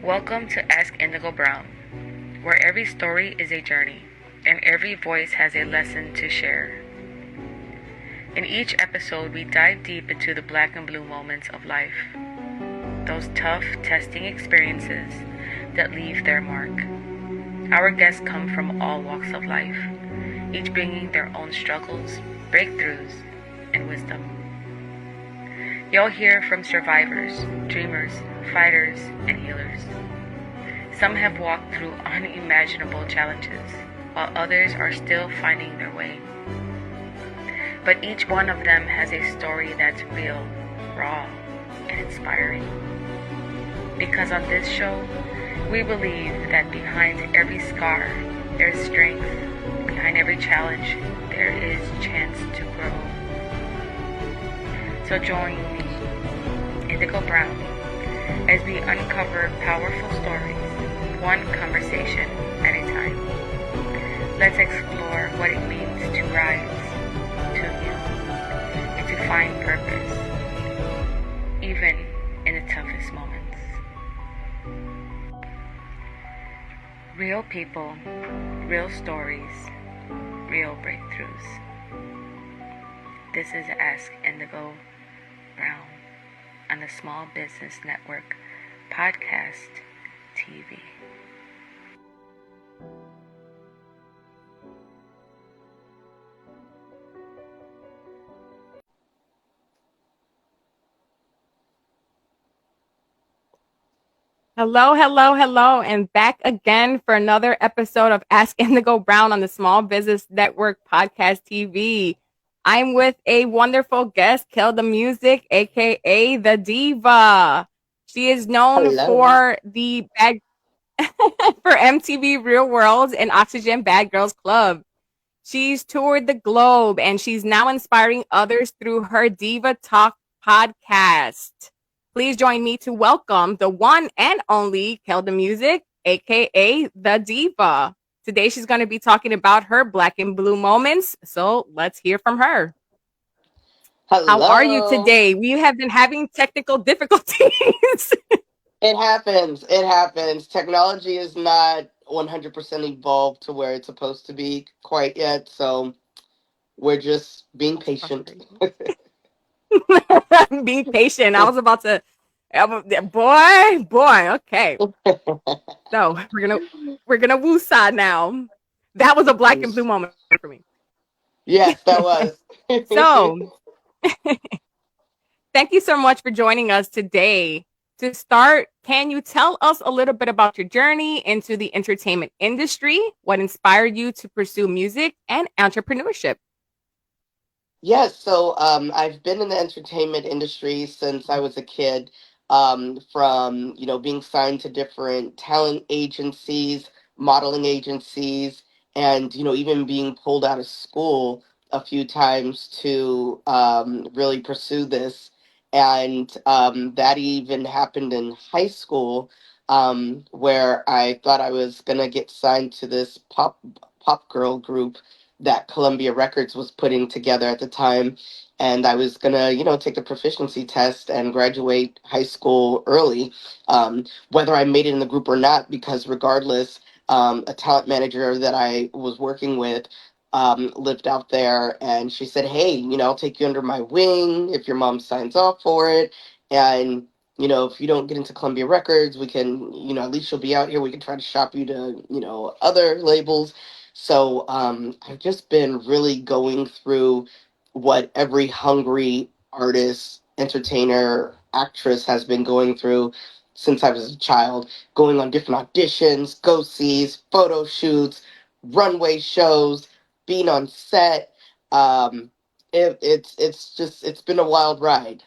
Welcome to Ask Indigo Brown, where every story is a journey and every voice has a lesson to share. In each episode, we dive deep into the black and blue moments of life, those tough, testing experiences that leave their mark. Our guests come from all walks of life, each bringing their own struggles, breakthroughs, and wisdom. You'll hear from survivors, dreamers, fighters, and healers. Some have walked through unimaginable challenges, while others are still finding their way. But each one of them has a story that's real, raw, and inspiring. Because on this show, we believe that behind every scar, there's strength. Behind every challenge, there is chance to grow. So join me, Indigo Brown, as we uncover powerful stories, one conversation at a time. Let's explore what it means to rise, to heal, and to find purpose, even in the toughest moments. Real people, real stories, real breakthroughs. This is Ask Indigo Brown on the Small Business Network Podcast TV. Hello, and back again for another episode of Ask Indigo Brown on the Small Business Network Podcast TV. I'm with a wonderful guest, Kill the Music, aka the Diva. She is known Hello. for the bad for MTV Real World and Oxygen Bad Girls Club. She's toured the globe and she's now inspiring others through her Diva Talk podcast. Please join me to welcome the one and only Kill the Music, aka the Diva. Today she's going to be talking about her black and blue moments. So let's hear from her. How are you Hello. today? We have been having technical difficulties. It happens. It happens. Technology is not 100% evolved to where it's supposed to be quite yet. So we're just being patient. Frustrating. I'm being patient. I was about to, boy. Okay, so we're gonna woosah now. That was a black and blue moment for me. Yes, that was. So thank you so much for joining us today. To start, can you tell us a little bit about your journey into the entertainment industry? What inspired you to pursue music and entrepreneurship? Yes, so I've been in the entertainment industry since I was a kid, from being signed to different talent agencies, modeling agencies, and even being pulled out of school a few times to really pursue this. And that even happened in high school, where I thought I was gonna get signed to this pop girl group that Columbia Records was putting together at the time. And I was gonna, take the proficiency test and graduate high school early, whether I made it in the group or not, because regardless, a talent manager that I was working with lived out there, and she said, "Hey, I'll take you under my wing if your mom signs off for it, and." If you don't get into Columbia Records, we can, at least you'll be out here. We can try to shop you to, other labels. So I've just been really going through what every hungry artist, entertainer, actress has been going through since I was a child, going on different auditions, go sees, photo shoots, runway shows, being on set. Um, it's been a wild ride.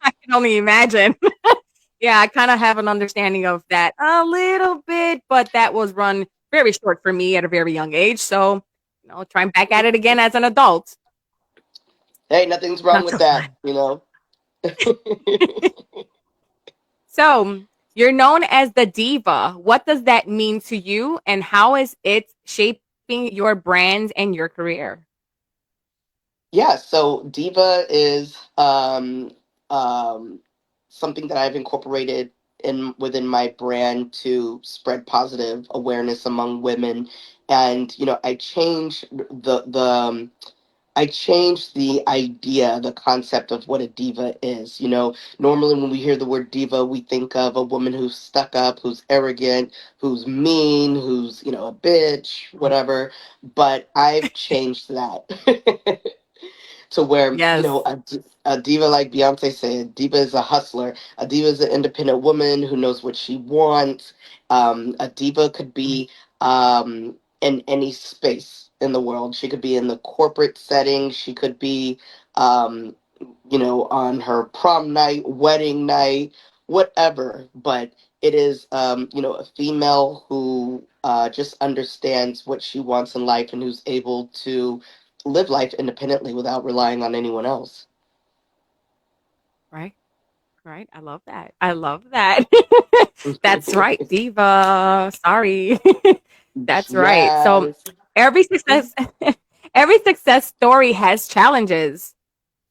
I can only imagine. Yeah, I kind of have an understanding of that a little bit, but that was run very short for me at a very young age. So, trying back at it again as an adult, Hey, nothing's wrong not with so that, fun. you know. So, you're known as the diva. What does that mean to you, and how is it shaping your brand and your career? Yeah, so diva is something that I've incorporated. in within my brand to spread positive awareness among women. And I changed the idea, the concept of what a diva is. Normally when we hear the word diva, we think of a woman who's stuck up, who's arrogant, who's mean, who's, a bitch, whatever. But I've changed that. To where Yes. a diva, like Beyonce said, a diva is a hustler. A diva is an independent woman who knows what she wants. A diva could be in any space in the world. She could be in the corporate setting. She could be on her prom night, wedding night, whatever. But it is a female who just understands what she wants in life and who's able to live life independently without relying on anyone else. Right. Right. I love that. I love that. That's right, diva. Sorry. That's right. So Yes. every success every success story has challenges.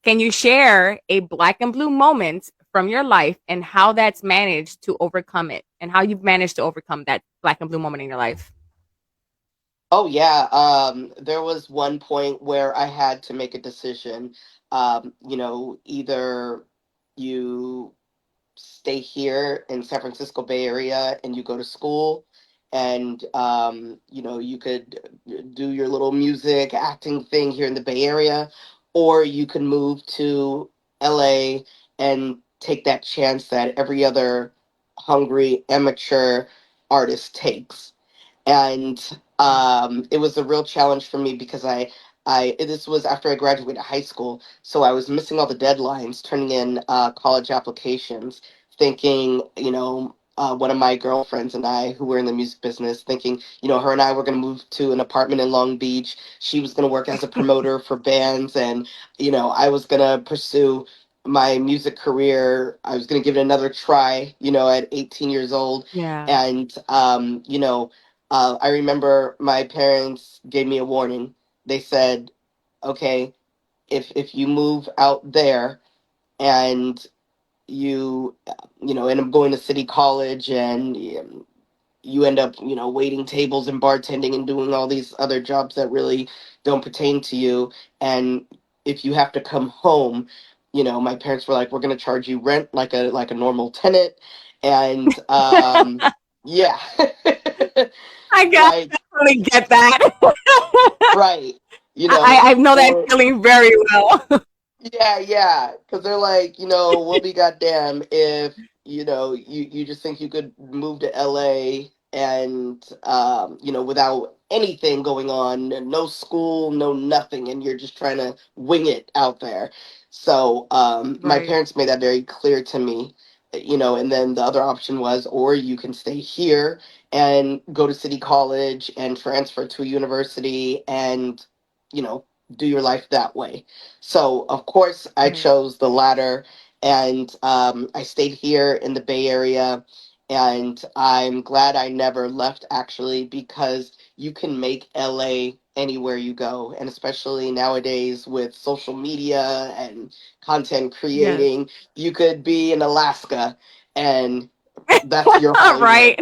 Can you share a black and blue moment from your life and how that's managed to overcome it and how you've managed to overcome that black and blue moment in your life? Oh yeah. There was one point where I had to make a decision. Either you stay here in San Francisco Bay Area and you go to school and you could do your little music acting thing here in the Bay Area, or you can move to LA and take that chance that every other hungry amateur artist takes. And it was a real challenge for me because I this was after I graduated high school, so I was missing all the deadlines, turning in college applications, thinking, one of my girlfriends and I, who were in the music business, thinking, her and I were going to move to an apartment in Long Beach. She was going to work as a promoter for bands, and I was going to pursue my music career. I was going to give it another try, at 18 years old. Yeah. And I remember my parents gave me a warning. They said, "Okay, if you move out there and end up going to city college and you end up, waiting tables and bartending and doing all these other jobs that really don't pertain to you, and if you have to come home, my parents were like, we're going to charge you rent like a normal tenant." And yeah. Like, Definitely get that. right, I know that or feeling very well. yeah, yeah, because they're like, we'll be goddamn if you just think you could move to LA and without anything going on, no school, no nothing, and you're just trying to wing it out there. So my Right. parents made that very clear to me, and then the other option was, or you can stay here and go to city college and transfer to a university and you know do your life that way. So, of course, I Right. chose the latter, and I stayed here in the Bay Area. And I'm glad I never left, actually, because you can make LA anywhere you go. And especially nowadays with social media and content Yes. creating, you could be in Alaska and that's your Hollywood. Right.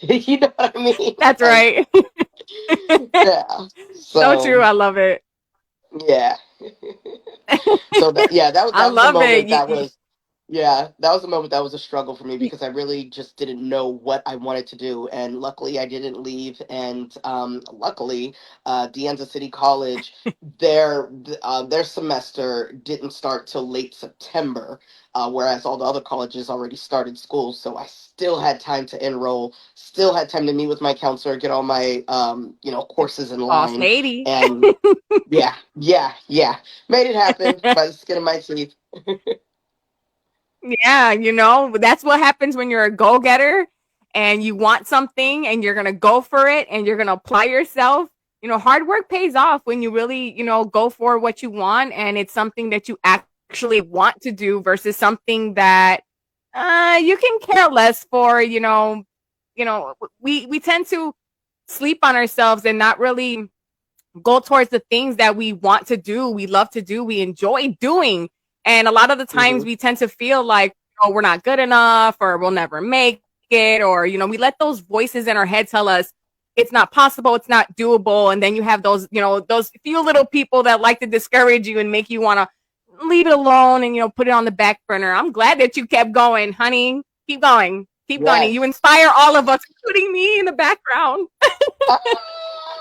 You know what I mean? That's Like, right. yeah. So So, true. I love it. yeah. So I that was the love it. moment that was yeah, that was the moment that was a struggle for me You because I really just didn't know what I wanted to do, and luckily I didn't leave. And luckily, De Anza City College, their semester didn't start till late September, whereas all the other colleges already started school. So I still had time to enroll, still had time to meet with my counselor, get all my courses in boss line, lady. and yeah, yeah, yeah. Made it happen by the skin of my teeth. Yeah, that's what happens when you're a go-getter and you want something and you're going to go for it and you're going to apply yourself. Hard work pays off when you really, go for what you want and it's something that you actually want to do versus something that you can care less for, we tend to sleep on ourselves and not really go towards the things that we want to do, we love to do, we enjoy doing. And a lot of the times Hmm. we tend to feel like oh, we're not good enough, or we'll never make it, or, we let those voices in our head tell us it's not possible, it's not doable. And then you have those, those few little people that like to discourage you and make you want to leave it alone and, put it on the back burner. I'm glad that you kept going, honey. Keep going. Keep going. You Yes. inspire all of us, including me in the background. Oh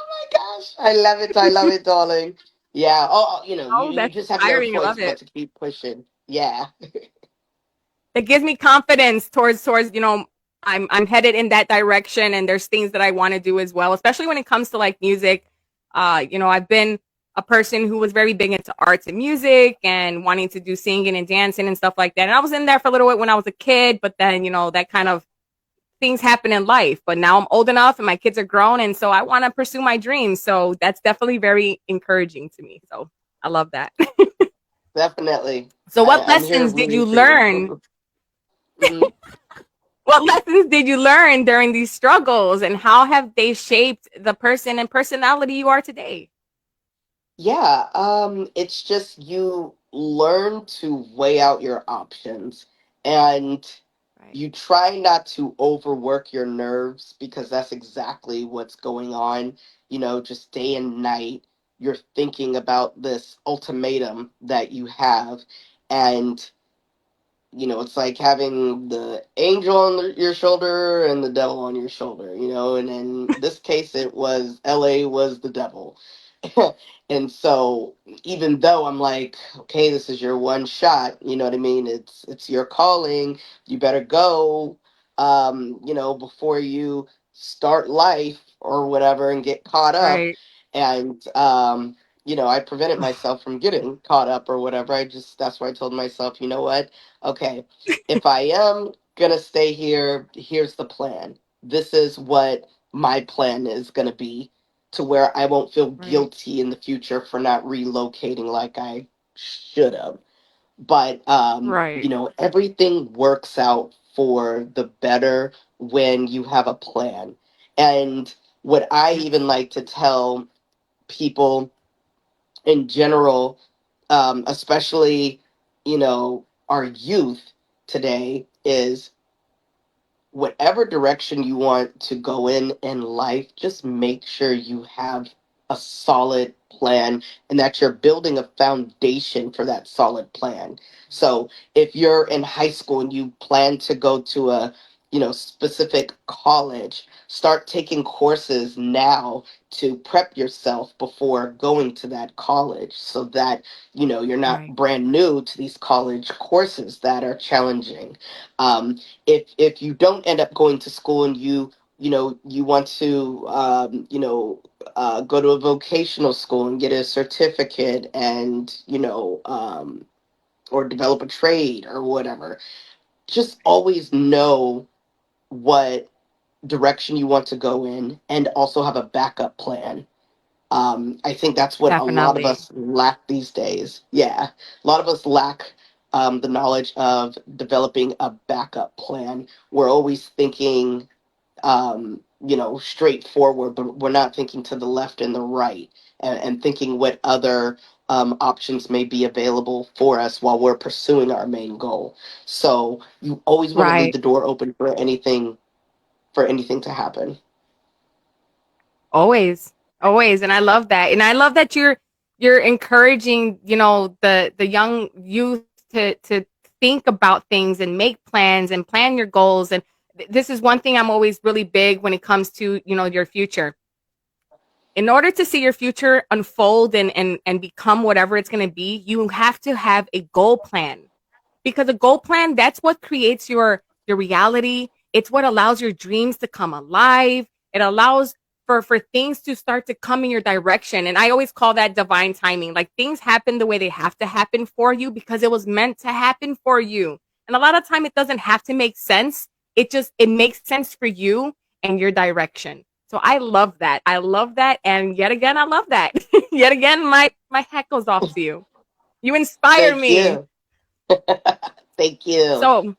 my gosh. I love it. I love it, darling. Yeah. Oh, Oh, you that's just have no inspiring. I choice love but it. to keep pushing. Yeah. That gives me confidence towards I'm headed in that direction, and there's things that I want to do as well, especially when it comes to like music. I've been a person who was very big into arts and music and wanting to do singing and dancing and stuff like that. And I was in there for a little bit when I was a kid, but then that kind of things happen in life. But now I'm old enough and my kids are grown, and so I want to pursue my dreams. So that's definitely very encouraging to me. So I love that. Definitely. So what I'm here lessons did you rooting for you. learn? Mhm. What lessons did you learn during these struggles, and how have they shaped the person and personality you are today? Yeah, it's just you learn to weigh out your options and Right. you try not to overwork your nerves because that's exactly what's going on, just day and night. You're thinking about this ultimatum that you have, and it's like having the angel on your shoulder and the devil on your shoulder, and in this case, it was LA was the devil. And so even though I'm like, okay, this is your one shot, you know what I mean? It's your calling. You better go, before you start life or whatever and get caught up. Right. And I prevented myself from getting caught up or whatever. That's why I told myself, you know what? Okay, if I am gonna stay here, here's the plan. This is what my plan is gonna be, to where I won't feel Right. guilty in the future for not relocating like I should have. But Right. everything works out for the better when you have a plan. And what I Yes. even like to tell people in general, especially, our youth today, is whatever direction you want to go in life, just make sure you have a solid plan and that you're building a foundation for that solid plan. So if you're in high school and you plan to go to a specific college, start taking courses now to prep yourself before going to that college, so that you're not Right. brand new to these college courses that are challenging. If you don't end up going to school and you want to go to a vocational school and get a certificate, and or develop a trade or whatever, just always know what direction you want to go in and also have a backup plan. I think that's what a lot of Definitely. us lack these days. Yeah, a lot of us lack the knowledge of developing a backup plan. We're always thinking, straightforward, but we're not thinking to the left and the right, and thinking what other options may be available for us while we're pursuing our main goal. So you always want to leave Right. the door open for anything to happen. Always. Always. And I love that. And I love that you're encouraging, the young youth to think about things and make plans and plan your goals. And this is one thing I'm always really big when it comes to, your future. In order to see your future unfold and become whatever it's going to be, you have to have a goal plan, because a goal plan, that's what creates your reality. It's what allows your dreams to come alive. It allows for things to start to come in your direction. And I always call that divine timing. Like, things happen the way they have to happen for you because it was meant to happen for you. And a lot of time it doesn't have to make sense. It makes sense for you and your direction. So I love that. I love that. And yet again, I love that. Yet again, my hat goes off to you. You inspire Thank me. you. Thank you. So,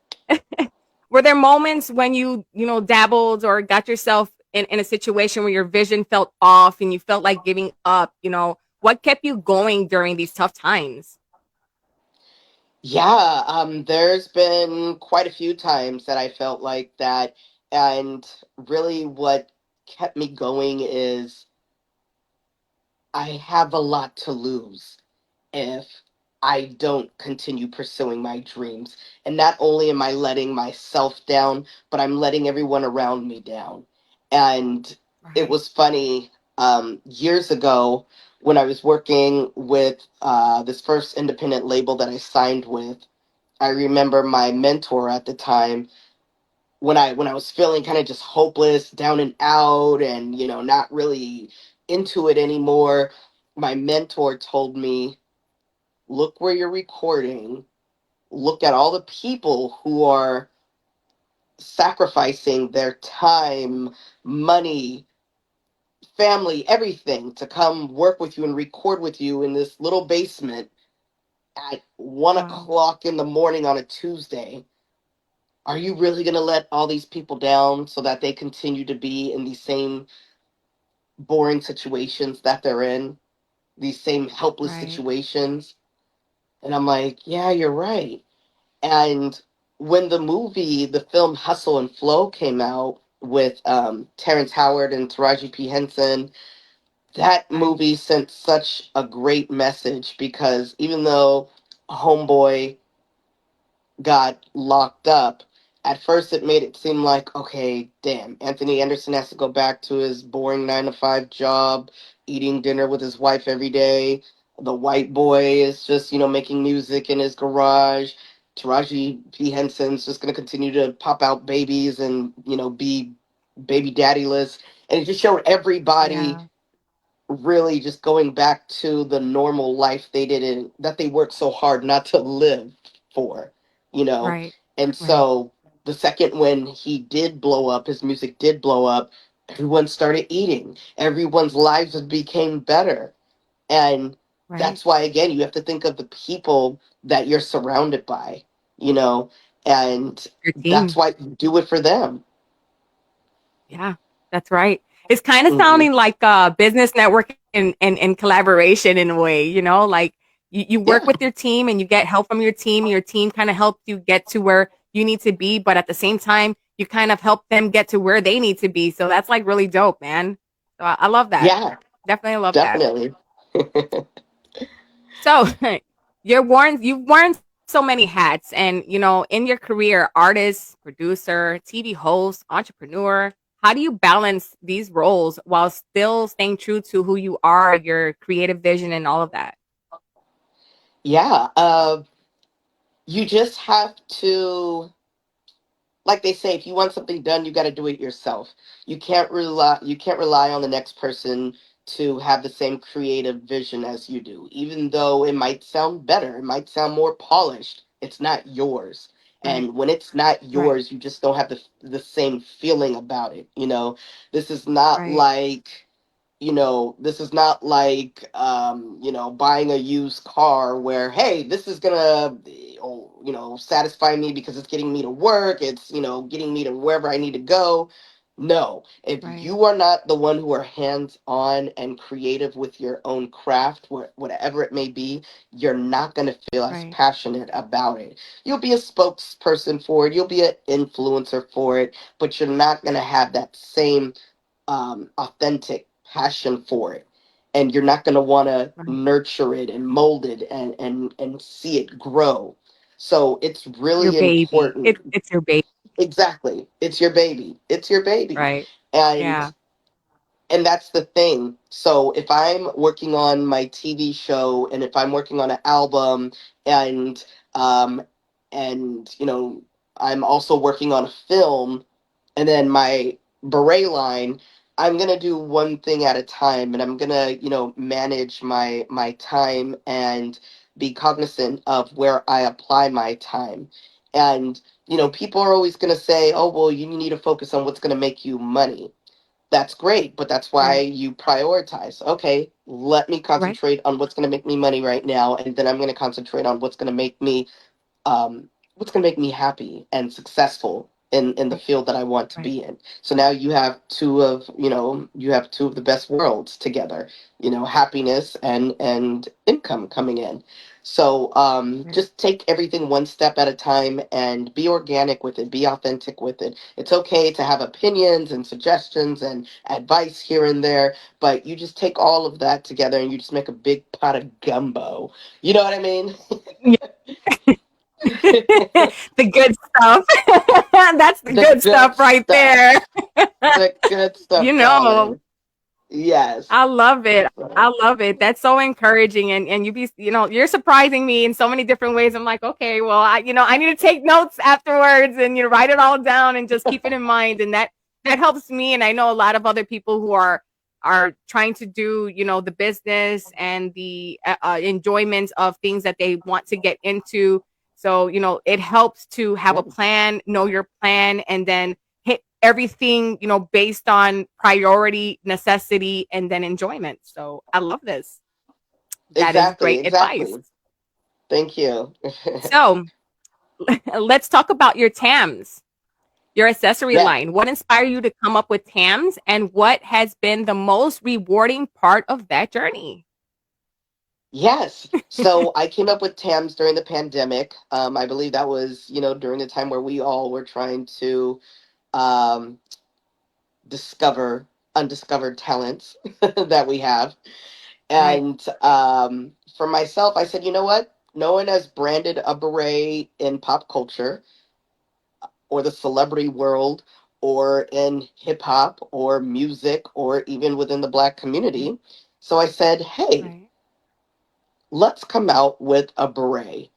were there moments when you dabbled or got yourself in a situation where your vision felt off and you felt like giving up? What kept you going during these tough times? Yeah, there's been quite a few times that I felt like that, and really what kept me going is I have a lot to lose if I don't continue pursuing my dreams. And not only am I letting myself down, but I'm letting everyone around me down. And it Right. was funny, years ago when I was working with this first independent label that I signed with. I remember my mentor at the time when I was feeling kind of just hopeless, down and out, and not really into it anymore. My mentor told me, look where you're recording, look at all the people who are sacrificing their time, money, family, everything to come work with you and record with you in this little basement at one Wow. o'clock in the morning on a Tuesday. Are you really going to let all these people down so that they continue to be in these same boring situations that they're in, these same helpless Right. situations? And I'm like, yeah, you're right. And when the film Hustle and Flow came out with Terrence Howard and Taraji P. Henson, that Right. movie sent such a great message because even though Homeboy got locked up, at first it made it seem like, okay, damn, Anthony Anderson has to go back to his boring 9 to 5 job, eating dinner with his wife every day. The white boy is just, making music in his garage. Taraji P. Henson's just going to continue to pop out babies and, be baby daddyless. And it just showed everybody Yeah. really just going back to the normal life they didn't that they worked so hard not to live for, you know. Right. And Right. so the second when he did blow up, his music did blow up, everyone started eating. Everyone's lives became better. And Right. that's why again you have to think of the people that you're surrounded by, you know, and Your that's team. why you do it for them. Yeah, that's right. It's kind of Hmm. sounding like business network and collaboration in a way, like you work Yeah, with your team and you get help from your team. Your team kind of helps you get to where you need to be, but at the same time, you kind of help them get to where they need to be. So that's like really dope, man. So I love that. yeah, Definitely love that. definitely. So you've worn so many hats and in your career, artist, producer, TV host, entrepreneur, how do you balance these roles while still staying true to who you are, your creative vision and all of that? Yeah, you just have to, like they say, if you want something done, you got to do it yourself. You can't rely on the next person to have the same creative vision as you do. Even though it might sound better, it might sound more polished, it's not yours. Right. And when it's not Right. yours, you just don't have the same feeling about it, This is not Right. like this is not like buying a used car where, hey, this is gonna satisfy me because it's getting me to work, it's getting me to wherever I need to go. No, if Right. you are not the one who are hands on and creative with your own craft, whatever it may be, you're not going to feel as Right. passionate about it. You'll be a spokesperson for it, you'll be an influencer for it, but you're not going to have that same authentic passion for it, and you're not going to want to Right. nurture it and mold it and see it grow. So it's Your really baby. important. It's your baby. Exactly, it's your baby, it's your baby. Right. and Yeah. and that's the thing. So if I'm working on my TV show, and if I'm working on an album, and um and I'm also working on a film, and then my beret line, I'm gonna do one thing at a time, and I'm gonna manage my time and be cognizant of where I apply my time. And Right. people are always gonna say, oh well, you need to focus on what's gonna make you money. That's great, but that's why Right. you prioritize. Okay, let me Right. concentrate on what's going to make me money right now, and then I'm going to concentrate on what's going to make me happy and successful in the Right. field that I want to Right. be in. So now you have two of the best worlds together. Happiness and income coming in. So Right. just take everything one step at a time and be organic with it, be authentic with it. It's okay to have opinions and suggestions and advice here and there, but you just take all of that together and you just make a big pot of gumbo. You know what I mean? Yeah. The good stuff. That's the The good good stuff right stuff. there. The good You stuff, know, darling. Yes. I love it. So, I love it. That's so encouraging. And you're surprising me in so many different ways. I'm like, okay, well, I need to take notes afterwards and, write it all down and just keep it in mind. And that helps me. And I know a lot of other people who are trying to do, the business and the enjoyment of things that they want to get into. So, it helps to have yeah, a plan, know your plan, and then hit everything, based on priority, necessity, and then enjoyment. So I love this. That is exactly, great advice. exactly. Thank you. So let's talk about your TAMs, your accessory Yeah. line. What inspired you to come up with TAMs, and what has been the most rewarding part of that journey? Yes. So I came up with TAMS during the pandemic. I believe that was, during the time where we all were trying to um, discover undiscovered talents that we have. Right, And for myself, I said, you know what? No one has branded a beret in pop culture or the celebrity world or in hip hop or music or even within the Black right, community. So I said, hey, right, let's come out with a beret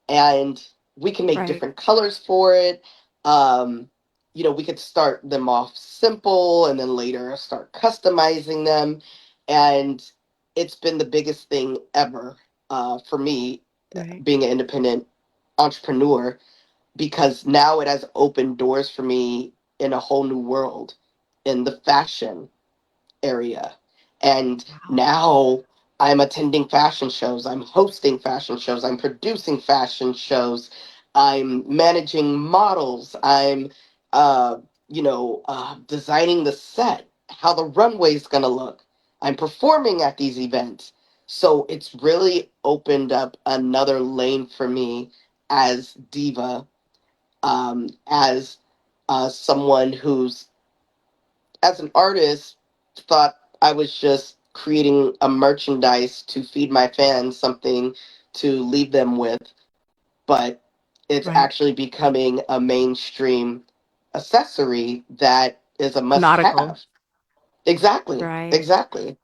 and we can make right, different colors for it. Um, we could start them off simple and then later start customizing them. And it's been the biggest thing ever for me right. being an independent entrepreneur because now it has opened doors for me in a whole new world in the fashion area. And Wow. now I'm attending fashion shows, I'm hosting fashion shows, I'm producing fashion shows, I'm managing models, I'm, designing the set, how the runway's going to look. I'm performing at these events. So it's really opened up another lane for me as diva, as someone who's as an artist, thought I was just creating a merchandise to feed my fans something to leave them with, but it's Right. actually becoming a mainstream accessory that is a must Nautical. have. Exactly, Right, exactly.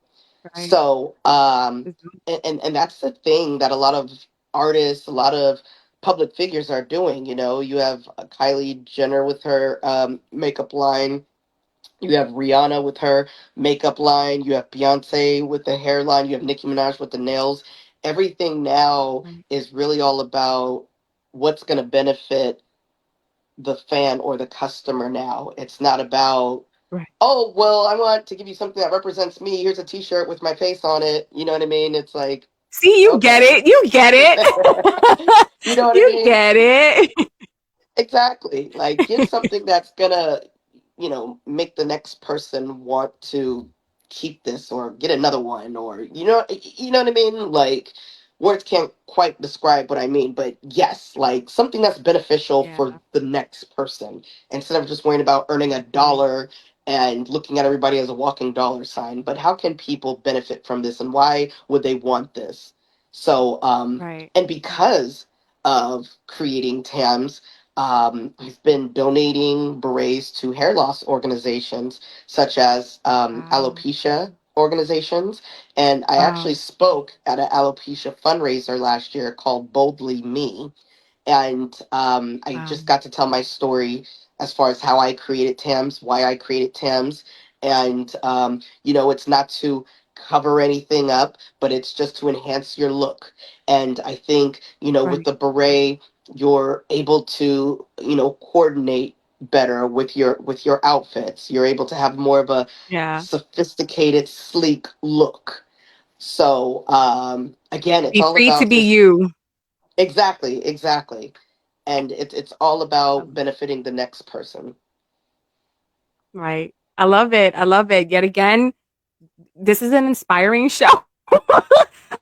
right. So, and that's the thing that a lot of artists, a lot of public figures are doing. You have Kylie Jenner with her makeup line, you have Rihanna with her makeup line. You have Beyonce with the hairline. You have Nicki Minaj with the nails. Everything now Right, is really all about what's going to benefit the fan or the customer now. It's not about, right. oh, well, I want to give you something that represents me. Here's a t shirt with my face on it. You know what I mean? It's like, See, you get okay. it. You get it. You know what I You mean? get it. Exactly. Like, give something that's gonna, make the next person want to keep this or get another one, or you know what I mean? Like, words can't quite describe what I mean, but yes, like something that's beneficial Yeah, for the next person instead of just worrying about earning a right, dollar and looking at everybody as a walking dollar sign. But how can people benefit from this, and why would they want this? So, right, and right. because of creating TAMs, I've been donating berets to hair loss organizations such as Wow, alopecia organizations. And I actually wow, spoke at an alopecia fundraiser last year called Boldly Me, and I wow. just got to tell my story as far as how I created Tams, why I created Tams, and it's not to cover anything up, but it's just to enhance your look. And I think with Right. the beret, you're able to coordinate better with your outfits. You're able to have more of a Yeah. sophisticated, sleek look. So again, it's Be all free to about be just you. exactly, exactly. And it's all about Um, benefiting the next person. Right. I love it. I love it. Yet again, this is an inspiring show.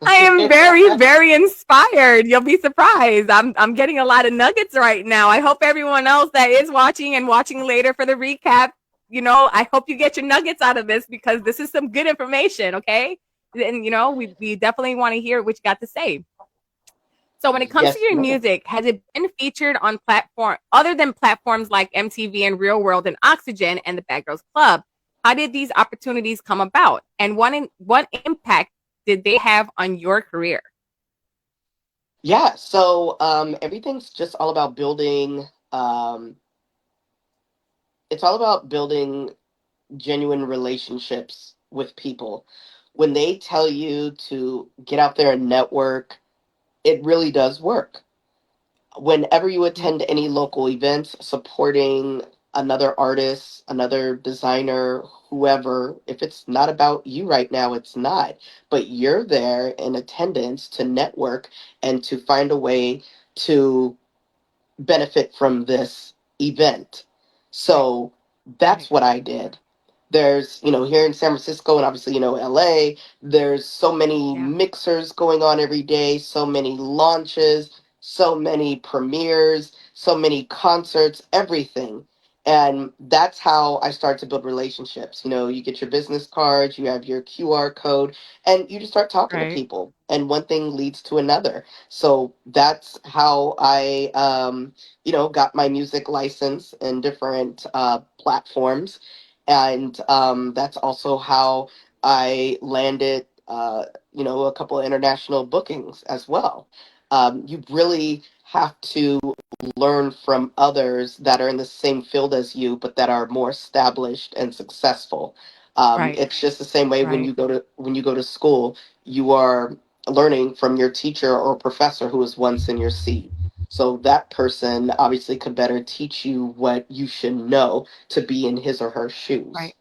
I am very, very inspired. You'll be surprised. I'm getting a lot of nuggets right now. I hope everyone else that is watching and watching later for the recap, I hope you get your nuggets out of this because this is some good information, okay? And we definitely want to hear what you got to say. So when it comes to Yes, your ma'am. music, has it been featured on platform other than platforms like MTV and Real World and Oxygen and the Bad Girls Club? How did these opportunities come about, and what impact did they have on your career? Yeah, so everything's just all about building. It's all about building genuine relationships with people. When they tell you to get out there and network, it really does work. Whenever you Mhm. attend any local events supporting another artist, another designer, whoever, if it's not about you right now, it's not. But you're there in attendance to network and to find a way to benefit from this event. Right, So that's right, what I did. There's, here in San Francisco and obviously, LA, there's so many yeah, mixers going on every day, so many launches, so many premieres, so many concerts, everything. And that's how I start to build relationships. You get your business cards, you have your QR code, and you just start talking to right, people. And one thing leads to another. So that's how I, got my music license in different platforms, and that's also how I landed, a couple of international bookings as well. You really have to learn from others that are in the same field as you, but that are more established and successful. right, It's just the same way when right, you go to school, you are learning from your teacher or professor who was once in your seat. So that person obviously could better teach you what you should know to be in his or her shoes. right.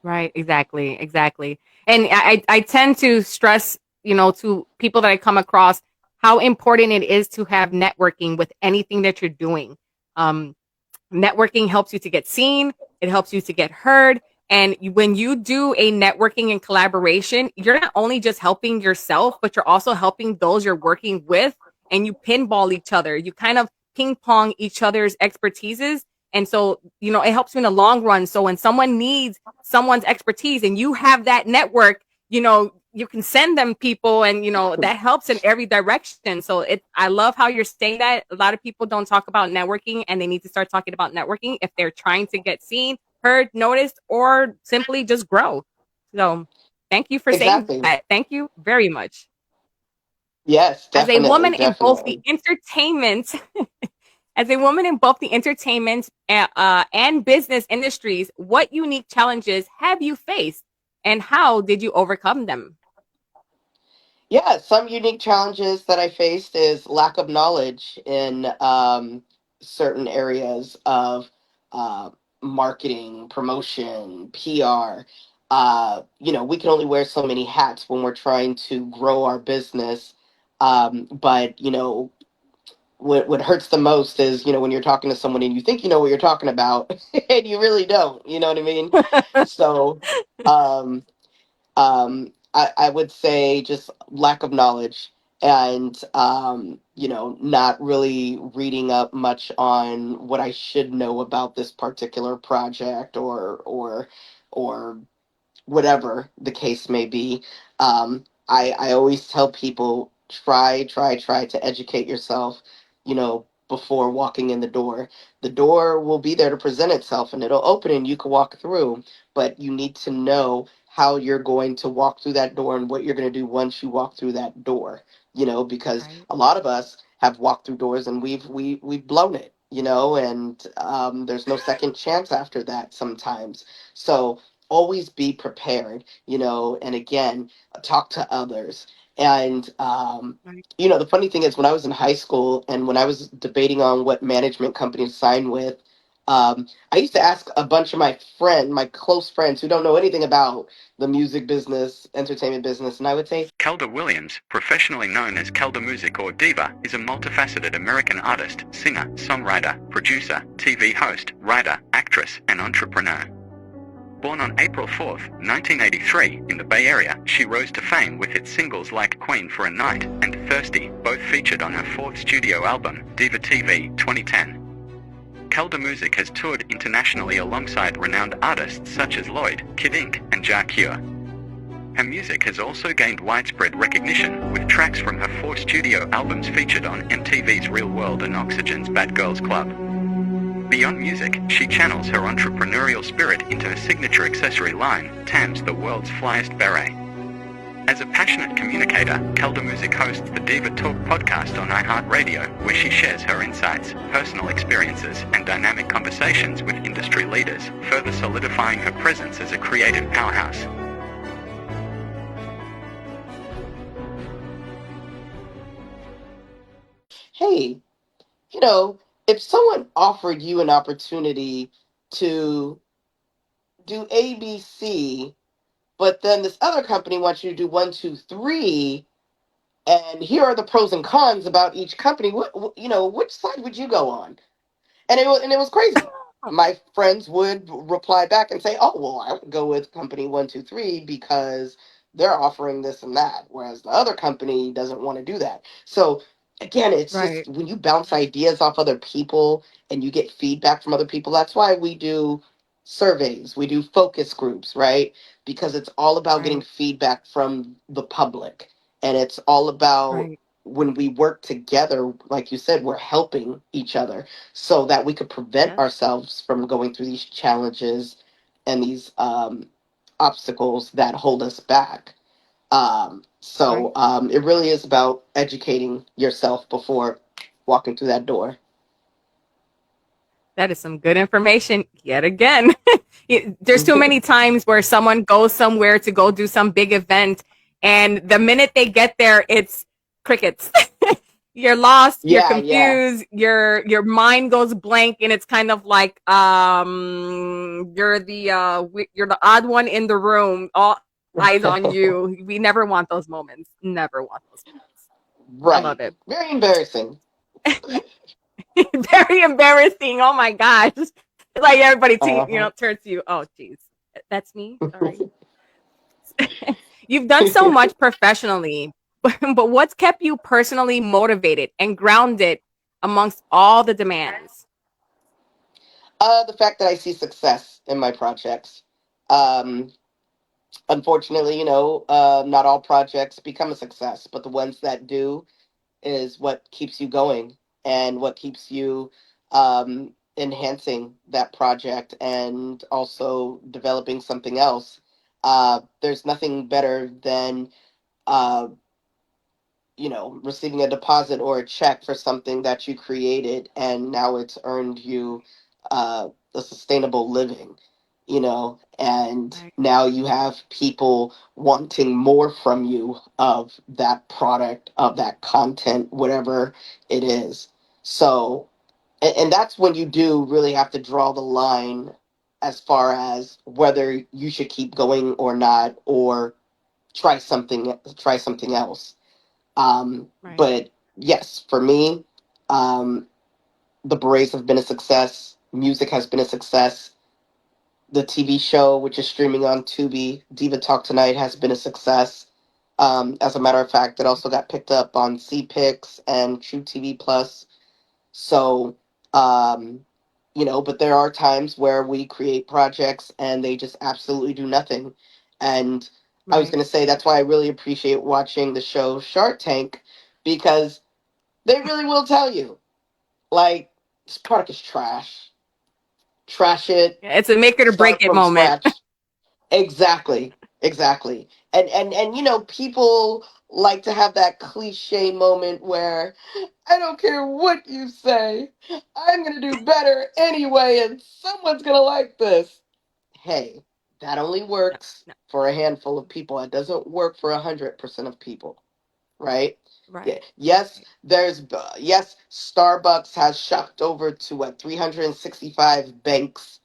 Right, exactly, exactly. And I tend to stress, to people that I come across how important it is to have networking with anything that you're doing. Um, Networking helps you to get seen, it helps you to get heard. And when you do a networking and collaboration, you're not only just helping yourself, but you're also helping those you're working with, and you pinball each other. You kind of ping pong each other's expertises. And so, it helps you in the long run. So when someone needs someone's expertise and you have that network, you can send them people, and that helps in every direction. So I love how you're saying that. A lot of people don't talk about networking, and they need to start talking about networking if they're trying to get seen, heard, noticed, or simply just grow. So thank you for saying Exactly. that. Thank you very much. Yes, As a definitely, woman in both the definitely. entertainment as a woman in both the entertainment and business industries, what unique challenges have you faced, and how did you overcome them? Yeah, some unique challenges that I faced is lack of knowledge in certain areas of uh, marketing, promotion, PR. We can only wear so many hats when we're trying to grow our business. But what hurts the most is when you're talking to someone and you think you know what you're talking about, and you really don't. You know what I mean? So. Um, I would say just lack of knowledge and, not really reading up much on what I should know about this particular project or whatever the case may be. I always tell people try to educate yourself, before walking in the door. The door will be there to present itself and it'll open and you can walk through, but you need to know how you're going to walk through that door and what you're going to do once you walk through that door, because Right, a lot of us have walked through doors and we've blown it, and there's no second chance after that sometimes. So always be prepared, and again, talk to others. And, right. the funny thing is, when I was in high school and when I was debating on what management company to sign with, I used to ask a bunch of my close friends who don't know anything about the music business, entertainment business, and I would say, Kelda Williams, professionally known as Kelda Music or Diva, is a multifaceted American artist, singer, songwriter, producer, TV host, writer, actress, and entrepreneur. Born on April 4th, 1983, in the Bay Area, she rose to fame with hit singles like Queen for a Night and Thirsty, both featured on her fourth studio album, Diva TV 2010. Kelda Music has toured internationally alongside renowned artists such as Lloyd, Kid Ink, and Ja Cure. Her music has also gained widespread recognition, with tracks from her 4 studio albums featured on MTV's Real World and Oxygen's Bad Girls Club. Beyond music, she channels her entrepreneurial spirit into her signature accessory line, Tam's the World's Flyest Beret. As a passionate communicator, Kelda Music hosts the Diva Talk podcast on iHeartRadio, where she shares her insights, personal experiences, and dynamic conversations with industry leaders, further solidifying her presence as a creative powerhouse. Hey, you know, if someone offered you an opportunity to do ABC, but then this other company wants you to do one, two, three, and here are the pros and cons about each company, which side would you go on? And it was crazy. My friends would reply back and say, "Oh, well, I would go with company 123 because they're offering this and that, whereas the other company doesn't want to do that." So again, it's Right. just when you bounce ideas off other people and you get feedback from other people. That's why we do surveys, we do focus groups, right? Because it's all about getting Right. feedback from the public, and it's all about Right. when we work together, like you said, we're helping each other so that we could prevent Yes. ourselves from going through these challenges and these obstacles that hold us back. So Right. it really is about educating yourself before walking through that door. That is some good information yet again. There's too many times where someone goes somewhere to go do some big event, and the minute they get there, it's crickets. You're lost, you're Yeah, yeah. confused, your mind goes blank, and it's kind of like you're the odd one in the room, all eyes on you. We never want those moments. Never want those moments. I love Right. it. Very embarrassing. Very embarrassing. Oh my gosh. Like everybody Uh-huh. turns to you. Oh geez. That's me. Sorry. You've done so much professionally, but what's kept you personally motivated and grounded amongst all the demands? The fact that I see success in my projects. Um, Unfortunately, not all projects become a success, but the ones that do is what keeps you going and what keeps you enhancing that project and also developing something else. There's nothing better than uh, receiving a deposit or a check for something that you created and now it's earned you a sustainable living, and Right. now you have people wanting more from you of that product, of that content, whatever it is. So, and that's when you do really have to draw the line as far as whether you should keep going or not, or try something else. Right. But yes, for me, um, the Berets have been a success. Music has been a success. The TV show, which is streaming on Tubi, Diva Talk Tonight, has been a success. As a matter of fact, it also got picked up on CPix and True TV Plus. So, um, but there are times where we create projects and they just absolutely do nothing. And I was Right. going to say that's why I really appreciate watching the show Shark Tank, because they really will tell you, like, this product is trash. Trash it. It's a make it or break Start it from moment. scratch. Exactly. Exactly. And people like to have that cliche moment where I don't care what you say. I'm going to do better anyway and someone's going to like this. Hey, that only No, works no. for a handful of people. It doesn't work for 100% of people, right? Yeah. Right. Yes, yes, Starbucks has shopped over to what 365 banks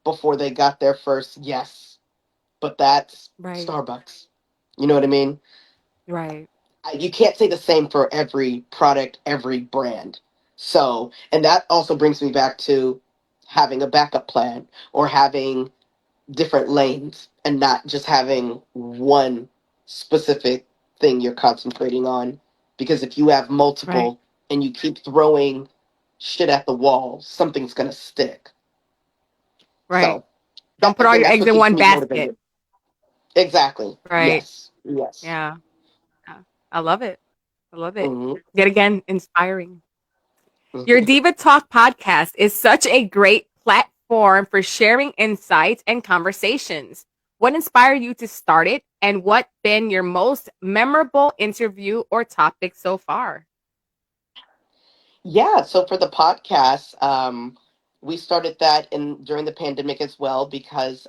before they got their first yes, but that's Right. Starbucks. You know what I mean? Right. You can't say the same for every product, every brand. So, and that also brings me back to having a backup plan or having different lanes and not just having one specific thing you're concentrating on. Because if you have Right. multiple and you keep throwing shit at the wall, something's gonna stick. Right. So Don't put all your that's eggs what in keeps one me basket. motivated. Exactly. Right. Yes. Yes. Yeah. Yeah. I love it. I love it. Hmm. Yet again, inspiring. Your Diva Talk podcast is such a great platform for sharing insights and conversations. What inspired you to start it, and what been your most memorable interview or topic so far? Yeah, so for the podcast, we started that in during the pandemic as well because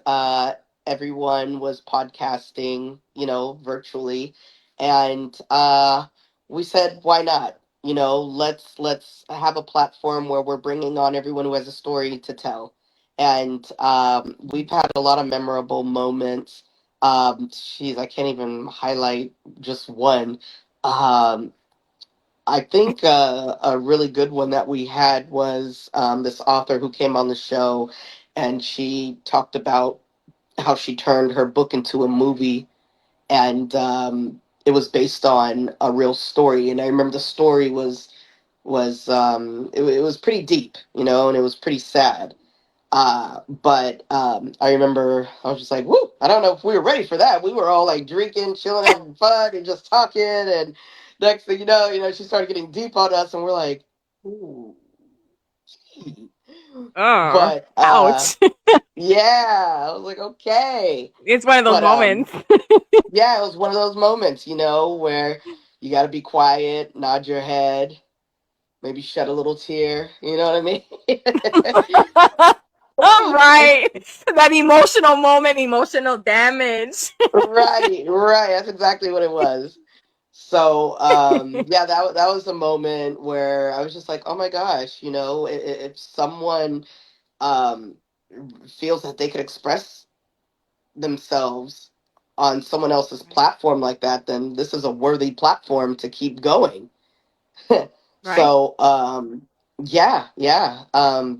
everyone was podcasting, virtually, and we said, why not? Let's have a platform where we're bringing on everyone who has a story to tell, and we've had a lot of memorable moments. Geez, I can't even highlight just one. Um, I think a really good one that we had was this author who came on the show, and she talked about how she turned her book into a movie, and it was based on a real story. And I remember the story it was pretty deep, and it was pretty sad. But I remember I was just like, "Woo!" I don't know if we were ready for that. We were all like drinking, chilling, having fun, and just talking. And next thing she started getting deep on us, and we're like, "Ooh." Oh, But ouch. yeah, I was like, "Okay." It's one of those But moments. yeah, it was one of those moments, where you got to be quiet, nod your head, maybe shed a little tear. You know what I mean? All right. That emotional moment, emotional damage. Right, right. That's exactly what it was. So, yeah, that was a moment where I was just like, oh my gosh, if someone um, feels that they could express themselves on someone else's Right. platform like that, then this is a worthy platform to keep going. Right. So, yeah, yeah.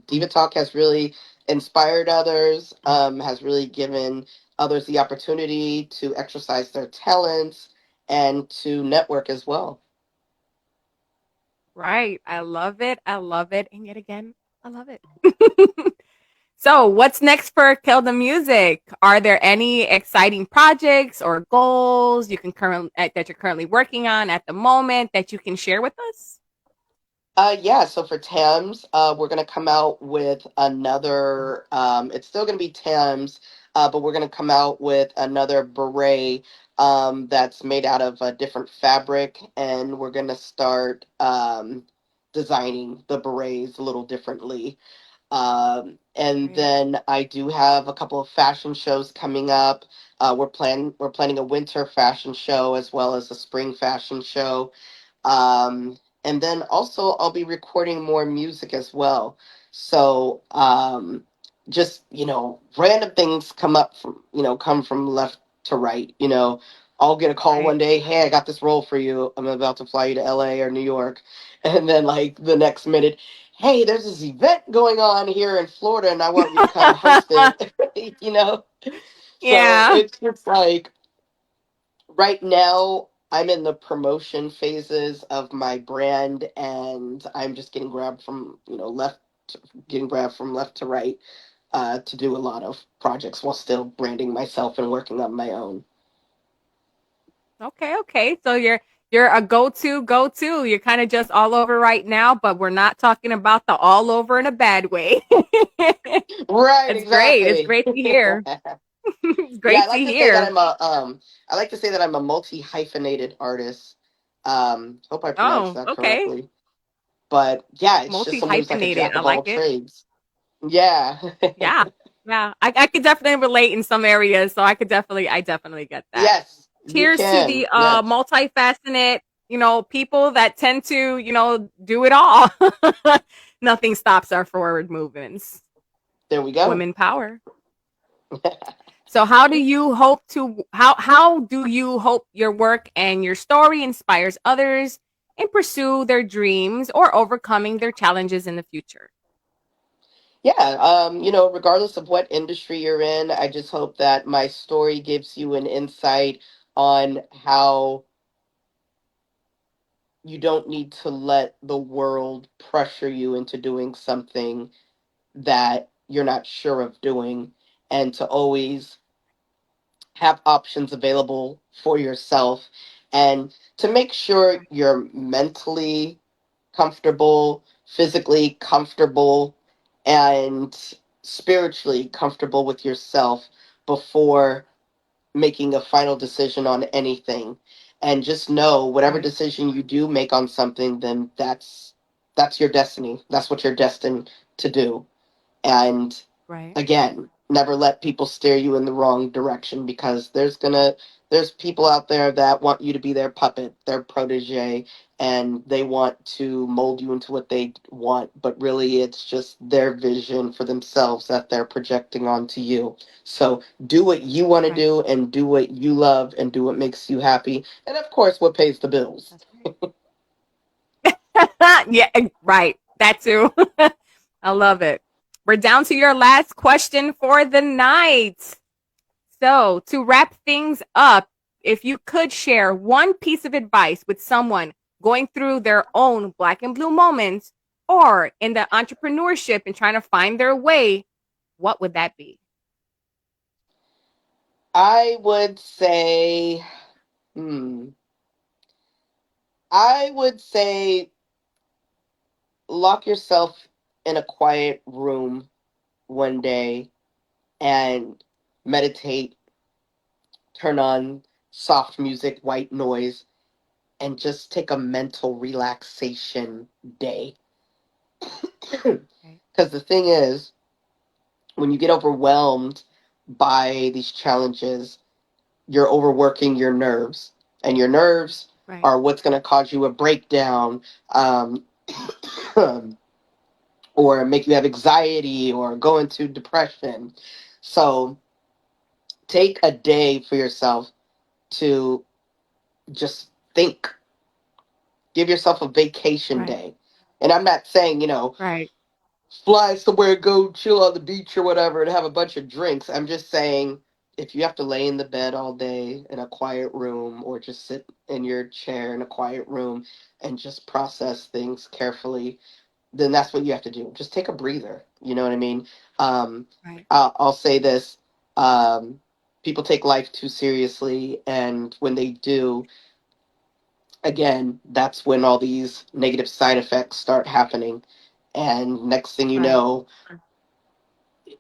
Diva Talk has really inspired others, has really given others the opportunity to exercise their talents and to network as well. Right. I love it. I love it. And yet again, I love it. So, what's next for Kill the Music? Are there any exciting projects or goals that you're currently working on at the moment that you can share with us? Yeah, so for Thames, we're going to come out with another, it's still going to be Thames, but we're going to come out with another beret that's made out of a different fabric, and we're going to start designing the berets a little differently. And Right. then I do have a couple of fashion shows coming up. We're planning a winter fashion show as well as a spring fashion show. And then also I'll be recording more music as well. So just random things come from left to right. I'll get a call Right. one day, hey, I got this role for you. I'm about to fly you to LA or New York. And then like the next minute, hey, there's this event going on here in Florida and I want you to come host it. So Yeah. it's just like right now I'm in the promotion phases of my brand and I'm just getting grabbed from left to right to do a lot of projects while still branding myself and working on my own. Okay, okay. So you're a go-to. You're kind of just all over right now, but we're not talking about the all over in a bad way. Right, It's great. It's exactly. great to hear. It's Yeah, great to hear. I like to say that I'm a multi hyphenated artist. Hope I pronounced Oh, that okay. correctly. But yeah, it's just Multi someone who's like a hyphenated. jack I of like all it. trades. Yeah. Yeah. Yeah. I could definitely relate in some areas, so I definitely get that. Yes, you Cheers to can. the Yes. multifaceted, people that tend to, do it all. Nothing stops our forward movements. There we go. Women power. So how do you hope your work and your story inspires others and pursue their dreams or overcoming their challenges in the future? Yeah, regardless of what industry you're in, I just hope that my story gives you an insight on how you don't need to let the world pressure you into doing something that you're not sure of doing, and to always have options available for yourself, and to make sure you're mentally comfortable, physically comfortable, and spiritually comfortable with yourself before making a final decision on anything. And just know whatever Right. decision you do make on something, then that's your destiny. That's what you're destined to do. And Right. again, never let people steer you in the wrong direction, because there's people out there that want you to be their puppet, their protege, and they want to mold you into what they want, but really it's just their vision for themselves that they're projecting onto you. So do what you want to Right. do, and do what you love, and do what makes you happy, and of course what pays the bills. That's right. Yeah, right. That too. I love it. We're down to your last question for the night. So, to wrap things up, if you could share one piece of advice with someone going through their own black and blue moments or in the entrepreneurship and trying to find their way, what would that be? I would say, hmm, I would say lock yourself in a quiet room one day and meditate, turn on soft music, white noise, and just take a mental relaxation day. Okay. Because the thing is, when you get overwhelmed by these challenges, you're overworking your nerves, and your nerves Right. are what's going to cause you a breakdown, um, or make you have anxiety or go into depression. So take a day for yourself to just think. Give yourself a vacation Right. day. And I'm not saying, Right. fly somewhere, go chill on the beach or whatever and have a bunch of drinks. I'm just saying, if you have to lay in the bed all day in a quiet room, or just sit in your chair in a quiet room and just process things carefully, then that's what you have to do. Just take a breather. You know what I mean? Um, Right. I'll say this. Um, People take life too seriously, and when they do, again, that's when all these negative side effects start happening. And next thing you Right. know,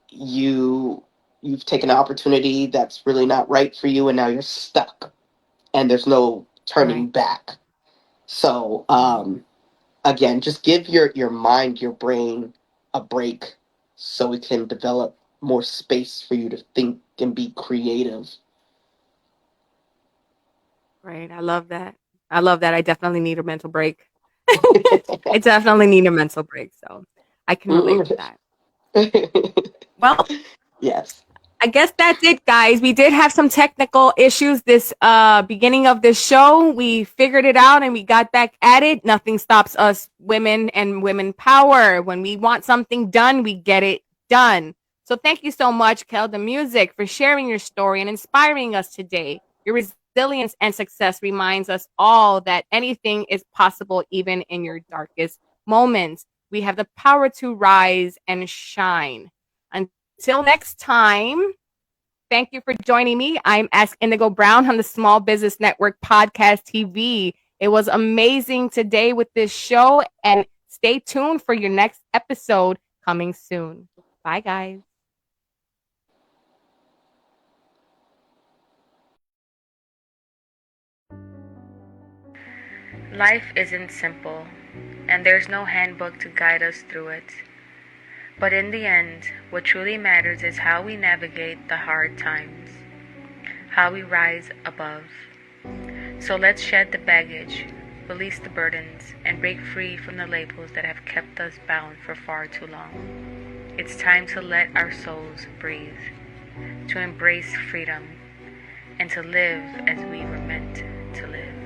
you you've taken an opportunity that's really not right for you, and now you're stuck, and there's no turning Right. back. So, Right. again, just give your mind, your brain a break, so it can develop more space for you to think and be creative. Right. I love that. I love that. I definitely need a mental break. I definitely need a mental break. So I can relate to that. Well, Yes. I guess that's it, guys. We did have some technical issues this beginning of this show. We figured it out and we got back at it. Nothing stops us women and women power. When we want something done, we get it done. So thank you so much, Kel the Music, for sharing your story and inspiring us today. Your resilience and success reminds us all that anything is possible even in your darkest moments. We have the power to rise and shine. Until next time, thank you for joining me. I'm Ask Indigo Brown on the Small Business Network Podcast TV. It was amazing today with this show, and stay tuned for your next episode coming soon. Bye, guys. Life isn't simple, and there's no handbook to guide us through it. But in the end, what truly matters is how we navigate the hard times, how we rise above. So let's shed the baggage, release the burdens, and break free from the labels that have kept us bound for far too long. It's time to let our souls breathe, to embrace freedom, and to live as we were meant to live.